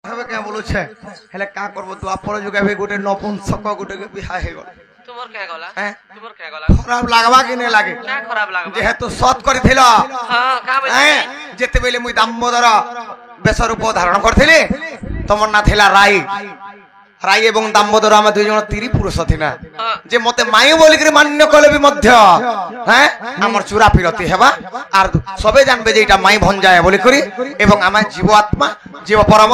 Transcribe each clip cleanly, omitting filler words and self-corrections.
হবে কে বলছে হেলে কা করব তো আপর যুগে গোটে নপুংসক গোটে বিহা হয়ে গল তোমার কে গলা হ্যাঁ তোমার কে গলা খারাপ লাগবা কি না লাগে না খারাপ লাগবা যেহেতু সৎ করিছিল হ্যাঁ কা হ্যাঁ যেতেবেলে মুই দামোদর বেশরূপ ধারণ করଥିଲି তোমার না থিলা রাই রাই এবং দামোদর আমরা দুই জন তিরি পুরুষ থিনা যে মতে মাই বলি করে মান্য কলে বি মধ্য হ্যাঁ আমার চূড়া পিরতি হেবা আর সবে জানবে যে এটা মাই ভঞ্জায় বলি করি এবং আমার জীব আত্মা জীব পরম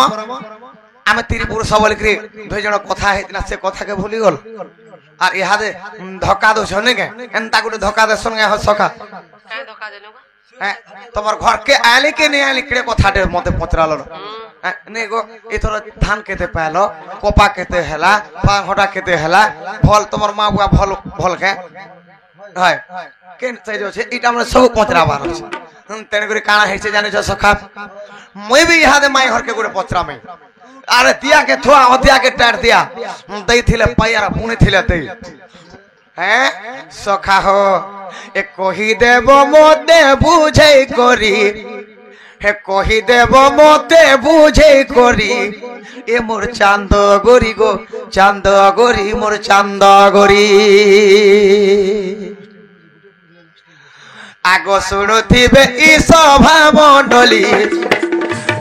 আমি তিরি পুরুষ বলি করে দুই জন কথা হেতিনা সে কথাকে ভুলি গল আর ইহাদে ধোকা দোছ নেকে এন্তা গুটে ধোকা দেছ গে সখা কাই ধোকা দেনু হ্যাঁ তোমার ঘরকে আইলে কে নিয়ে আইলে কেড়ে কথাটে মতে পচরালো নে গো এথর ধান কেতে পাইলো কোপা কেতে হেলা পাঁঘটা কেতে হেলা ফল তোমার মা বুয়া ফল ফল কে হয় কেন চাই আছে এটা আমরা সব পচরাবার আছে তেনে করে কানা হইছে জানিছ সখা মই বি ইহাদে মাই ঘরকে গুড়ে পচরামে আরে দিয়া কে থোয়া অতিয়া কে টার দিয়া দেই থিলে পাইয়ারা পুনে থিলে দেই হ্যাঁ সখা হো এ কহি দেব মতে বুঝে করি হে কহি দেব মতে বুঝে করি এ মোর চান্দ গরি গো চান্দ গরি মোর চান্দ গরি আগ শুণুথিবে ই সভা মণ্ডলী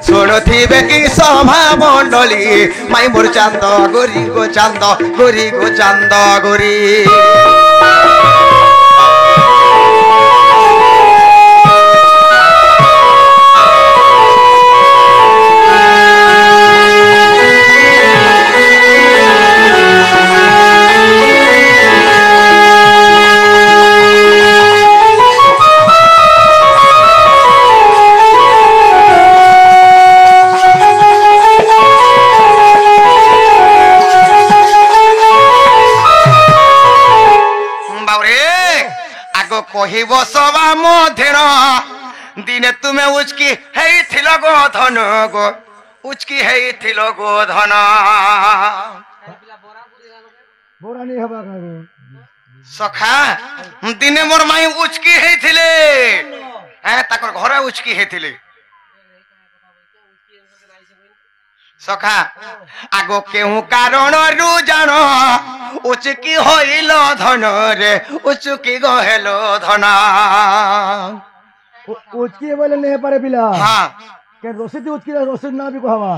শুণুথিবে ই সভা মণ্ডলী মাই মোর চান্দ গরি গো চান্দ গরি গো চান্দ গরি কহিব সবা মধ্যের দিনে তুমি উচকি হেইছিল গো ধন গো উচকি হেইছিল গো ধন সখা দিনে মোর মাই উচকি হেইছিলে হ্যাঁ তাকর ঘরে উচকি হেইছিলে সখা আগ কেউ কারণ রু জান উচকি হইল ধন রে উচকি গহেল ধন উচকি বলে নে পারে পিলা হ্যাঁ কে রসিদ উচকি রসিদ না বি কহবা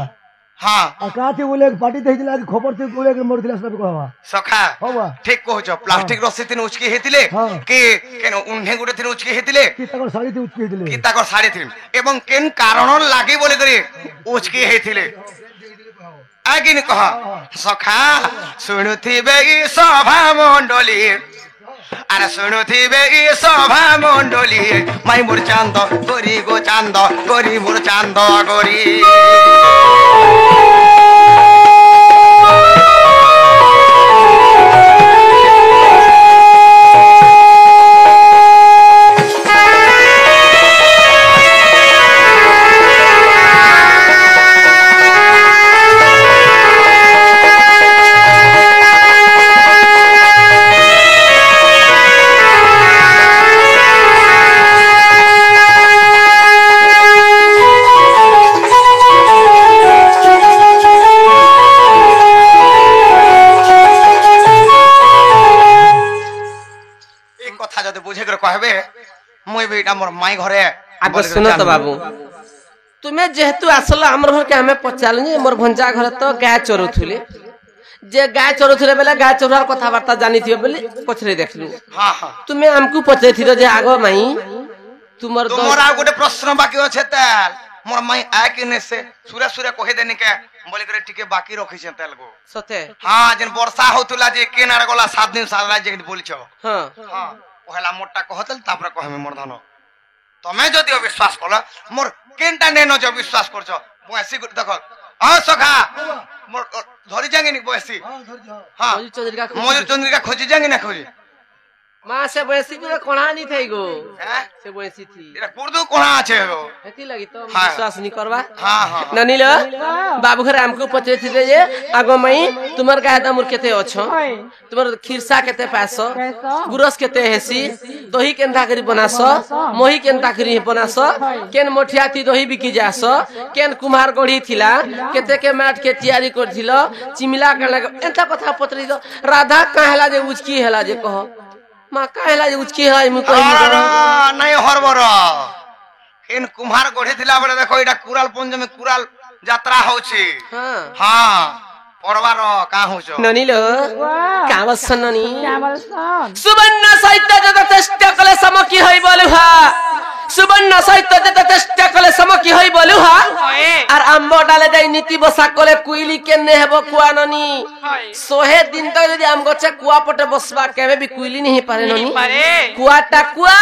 হ্যাঁ আর কাতি বলে পাটি দেইছিল আজ খবর তে বলে মর দিলা সব কহবা সখা হবা ঠিক কহছ প্লাস্টিক রসিদ তিন উচকি হেতিলে কি কেন উন্হে গুটে তিন উচকি হেতিলে কি তাকর শাড়ি তে উচকি দিলে কি তাকর সাড়ে তিন এবং কেন কারণ লাগি বলে করে উচকি হেতিলে আগে কহ সখা শুণুথিবে ই সভা মণ্ডলী আরে শুণুথিবে ই সভা মণ্ডলী মাই মোর চান্দ গরি গো চান্দ গরি মোর চান্দ গরি कहबे मुई भी हमर माई घरे आगो सुनो तो बाबू तुम्हें जेहेतु आसला हमर घर के हमें पचालनी मोर भंजा घर तो गाय चरुथुले जे गाय चरुथुले बेला गाय चरुवार कथा वार्ता जानी थियो बोली पछरे देखलु हां हां तुम्हें हमकु पछरे थिरो जे आगो माई तुमर आ गोटे प्रश्न बाकी अछि तेल मोर माई आ के ने से सूर्य सूर्य कहि देनी के बोली करे टिके बाकी रखि छै तेल गो सते हां जन वर्षा होतुला जे केनार गला 7 दिन 7 रात जे बोली छ हां हां ओहला मोटा कहतल तापर कहमे मोर धन तमे जदि विश्वास कला मोर केनटा नेनो जो विश्वास करछ बयसी देख हां सखा मोर धरि जांगे नि बयसी हां मयूर चंद्रिका खोजी जांगे ना खोजी माँ से बैसी पूरा कोणा नहीं थे गो হ্যাঁ से बैसी थी এটা কুর্দু কোনা আছে গো हेती लगी तो हाँ। विश्वास नहीं करवा হ্যাঁ হ্যাঁ ननी लो बाबू घर हमको पचे थी जे आगो मई तुमर का दाम केते अछो तुमर खिरसा केते पासो गुरस केते हेसी दही केनता करी बनासो मोही केनता करी बनासो केन मोठियाती दही बिकी जासो केन कुमार गढ़ी थिला केते के माट के तैयारी करथिलो चिमिला कला एंता कथा पतरी दो राधा काहेला जे उचकी हेला जे कहो मां काहेला जे उचकी है मु कहि নাই হরবর এন কুমার গড়ে দিলা বলে দেখো এটা কুরাল পঞ্চমী কুরাল যাত্রা হচ্ছে हां হ্যাঁ পরবার কা হউছ ननीलो कावस ननी सुबर्ण साहित्य जत चेष्टा कले समकी होई बोलुहा सुबर्ण साहित्य जत चेष्टा कले समकी होई बोलुहा আর আম্ব ডালে যাই নীতি বসা করে কুইলি কেনে হেব কুয়া ননি সোহে দিন তো যদি আম গছে কুয়া পটে বসবা কেবে বি কুইলি नहीं পারে ননি কুয়াটা কুয়া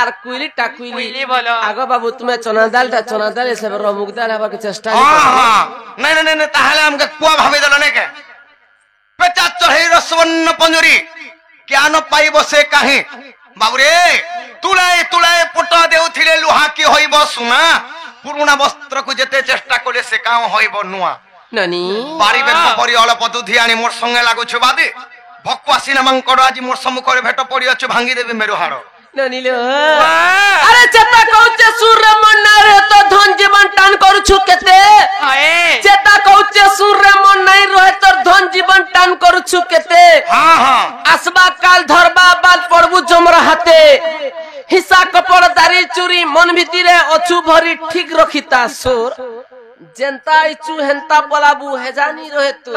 আর কুইলিটা কুইলি আগো বাবু তুমি চনা ডাল এসে রমুক ডাল হবার চেষ্টা হ্যাঁ হ্যাঁ নাই নাই নাই তাহলে আমাকে কুয়া ভাবে দিল নাকি পেচা চড়াই রসবন্ন পঞ্জুরি জ্ঞান পাইব সে কাহে বাবুরে তুলায় তুলায় পটা দেউথিলে লুহা কি হইব সুনা পুরুনা বস্ত্রকু যেতে চেষ্টা কলে সে কাও হইব নুয়া ননি পারিবে পরি অল্প দুধি আনি মোর সঙ্গে লাগুছে বাদে ভকুয়া সিনেমাঙ্কর আজি মোর সম্মুখরে ভেট পড়িଅছে ভাঙ্গি দেবি মেরু হাড় ননিলো আরে চেতা কউছে সূর্য মন্নারে তো ধন জীবন টান করছু কেতে চেতা কউছে সূর্য মন্নাই রহে তোর ধন জীবন টান করছু কেতে হ্যাঁ হ্যাঁ আসবা কাল ধরবা বাদ পড়বু জমরা হাতে হিসা কপড় দাড়ি চুরি মন ভিতরে অছু ভরি ঠিক রখিতা সুর জেনতা ইচু হেনতা পলাবু হেজানি রহে তো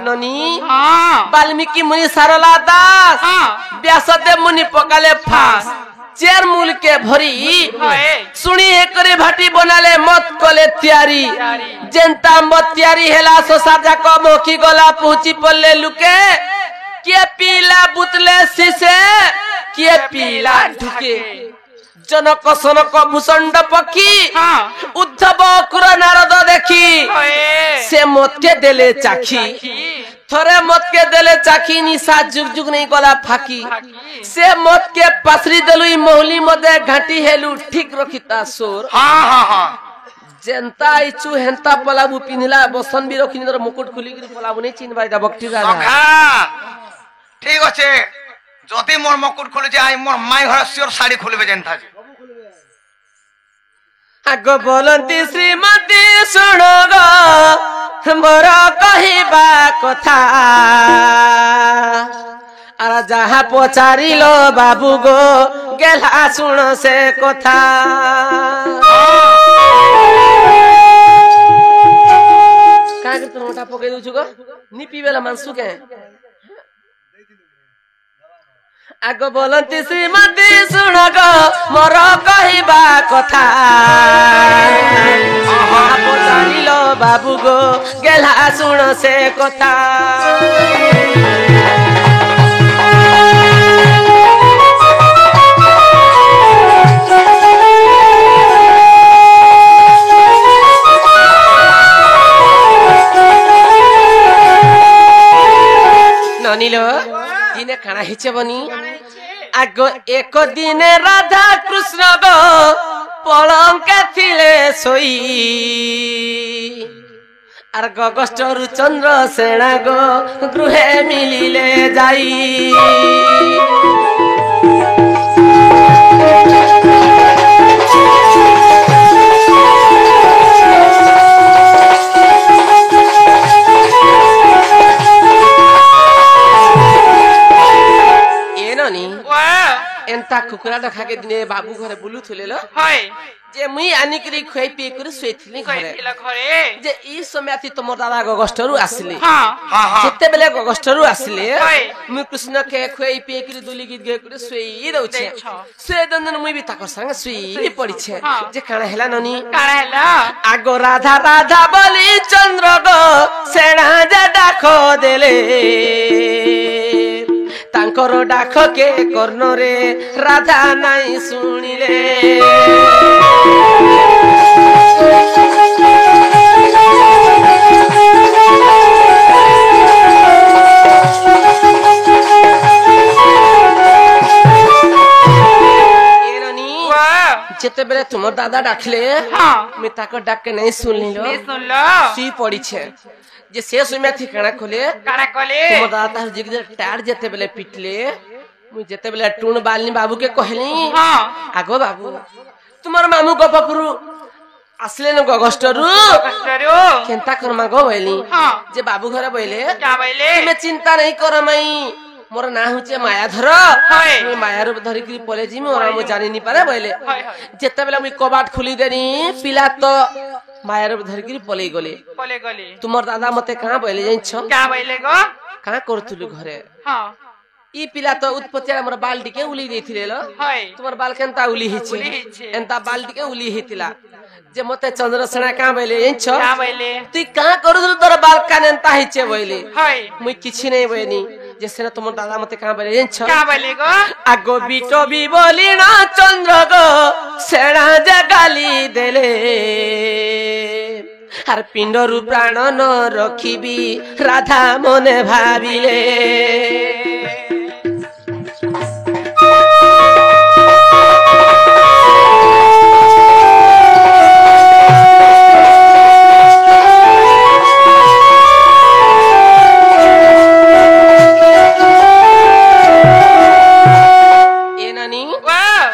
ননি বাল্মীকি মুনি সারলা দাস ব্যাসদেব মুনি পকালে ফাস চের মূল কে ভরি শুনি একরে ভাটি বনালে মত কলে তৈয়ারি জেনতা মত তৈয়ারি হেলা সসার যাক মকি গলা পৌঁছি পড়লে লুকে কে পিলা বুতলে শিশে কে পিলা ঢুকে জনক সনক ভূষণ্ড পক্ষী উদ্ধব কুর নারদ দেখি সে মতকে দেলে চাখি থরে মতকে দেলে চাখি নিশা যুগ যুগ নেই গলা ফাঁকি সে মতকে পাসরি দেলুই মহলি মদে ঘাটি হেলু ঠিক রখিতা সুর হ্যাঁ হ্যাঁ হ্যাঁ জেনতা ইচু হেনতা পলাবু পিনিলা বসন বি রখিনি মুকুট খুলি গিরি পলাবু নেই চিনবাই দা বক্তি রাজা ঠিক আছে যদি মোর মুকুট খুলে যায় মোর মাই ঘর সিওর শাড়ি খুলবে যেন থাকে আগ বলন্তি শ্রীমতী শুনো গো মোর কহিবা কথা আর যাহা পচারিল বাবু গো গেলা শুণ সে কথা কাকে তোর মোটা পকাই দউছু গো নিপি বেলা মানসু কে আগ বলন্তি শ্রীমতী শুণ গো মোর কহিবা কথা পচারিল বাবু গো গেলা শুণ সে কথা ননিলো দিনে খানা হিচে বনি আগ এক দিনে রাধা কৃষ্ণ গো পলঙ্কে থিলে সই আর গগষ্টরু চন্দ্র সেনা গো গৃহে মিলিলে যাই एंता कुकुरा डखा के दिने बाबू घरे बुलु थुले लो हाय जे मुई आनिकरी खुई पी करी सोइथिली घरे जे ई समयति तमोर दादा गगस्टरु आसिले हां हां हां केते बेले गगस्टरु आसिले हाय मुई कृष्ण के खुई पी करी दुली गीत गे करी सोई दउछे से दंदन मुई भी ताकर संग सोई पड़ी छे जे काना हेला ननी काना हेला आगो राधा राधा बोली चंद्र गो सेना जे डाको देले तांकर डाक के कर्ण रे राधा नहीं सुनिले जेते बेले तुम दादा डाकले हाँ मैं ताको डाक के नहीं सुन लो नहीं सुन लो सुई पड़ी छे जे से सुई में थी कणा खोले काना कोले तुम दादा तार जिग टार जेते बेले पिटले मुई जेते बेले टून बालनी बाबू के कहली हाँ आगो बाबू तुमर मामू गोपपुरु असले न गगस्टरु कष्टरो केंता कर्मा गो बोली हाँ जे बाबू घर बोले क्या बोले तुम्हें चिंता नहीं कर मई मोर ना हुचे मायाधर हाय। मुई माया रूप धरि करी पले जिमी और मु जानि नि पारे बोले हाय हाय जेते बेला मुई कबाट खुली देनी पिला तो माया रूप धरि करी पले गले बोले गले तुमर दादा मते कहां बोले जाइन छ क्या बोले गो कहां करथुलु घरे हाँ ई पिला तो उत्पत्ति हमर बाल्टी के उली देथिले लो हाय तुमर बाल केंता उली हिचे उली हिचे। एंता बाल्टी के उली हितिला जे मते चंद्रसेना कहां बोले जाइन छ क्या बोले तू कहां करथुलु तोर बाल कानेंता हिचे बोले हाय मुई किछि नहीं बोनी जैसे ना तुम दादा मते कहां बोले जाइन छ क्या बोले गो आगो बिटो भी बोली ना चंद्र गो सेना जगाली देले आर पिंडरु प्राण न रखिबी राधा मने भाबिले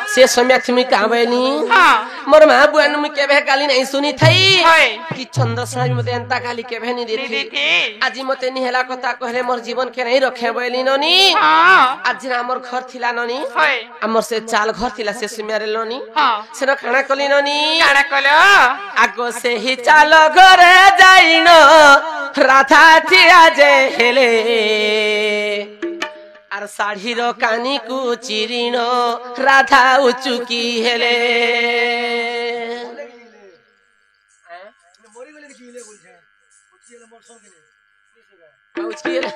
से समय थी कहा बनी हाँ मोर मां बुआन मु केबे गाली नहीं सुनी थई हाय कि चंद्रसेना भी मते एंता गाली केबे नहीं दीदी देथी थी आज मते निहला कथा कहले मोर जीवन के नहीं रखे बोली ननी हाँ आज ना हमर घर थिला ननी हाय हमर से चाल घर थिला से सुमियारे ननी हाँ सेना खाना कली ननी काना कोलो आगो से ही चाल घरे जाइन राधा थिया जे हेले आर साड़ी रो कानी को चिरिन राधा उचुकी हेले उचकी हेले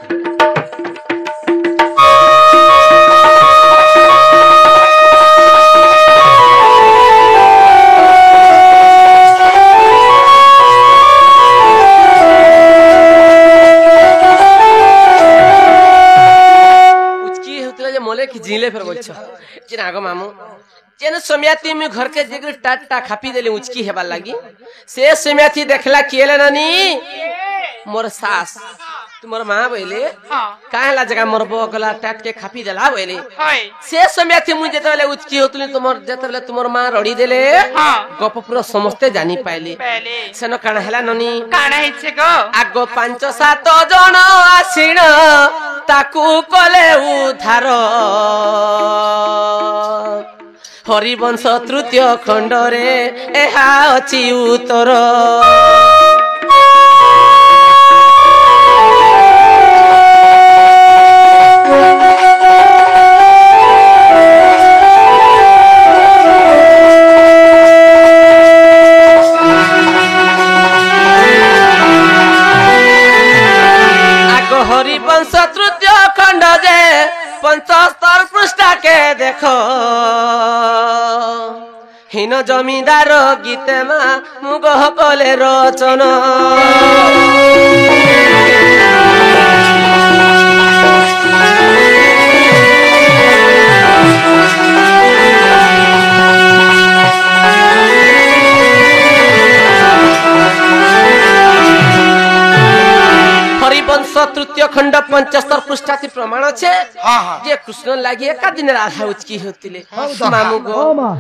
जिले फिर बोल जे नागो मामू जेन सोम्याती में घर के जगह टाटा खापी देले उचकी हेबा लागी से सोम्याती देखला केले ननी मोर सास तुमर मां बोले हाँ काहेला जगह मोर बगला टाट के खापी देला बोले हाय से सोम्याती मु जेतेले उचकी होतली तुमर जेतेले तुमर मां रडी देले हाँ गप पूरा समस्ते जानी पाइले पहले सेनो काना हेला ननी काना हिचे गो आगो 5-7 जण आसीण ताकू कले उधार हरिवंश तृतीय खंड रे एहा अछि उत्तर हरिवंश तृतीय खंड जे 75 पृष्ठा के देखो हिन जमीदार गीते मा मुग कले रचना हरिवंश तृतीय खंड 75 पृष्ठा प्रमाण छे हाँ हाँ जे कृष्ण लागी एका दिन राधा उचकी होतिले हाँ, मामू गो हाँ, माँ।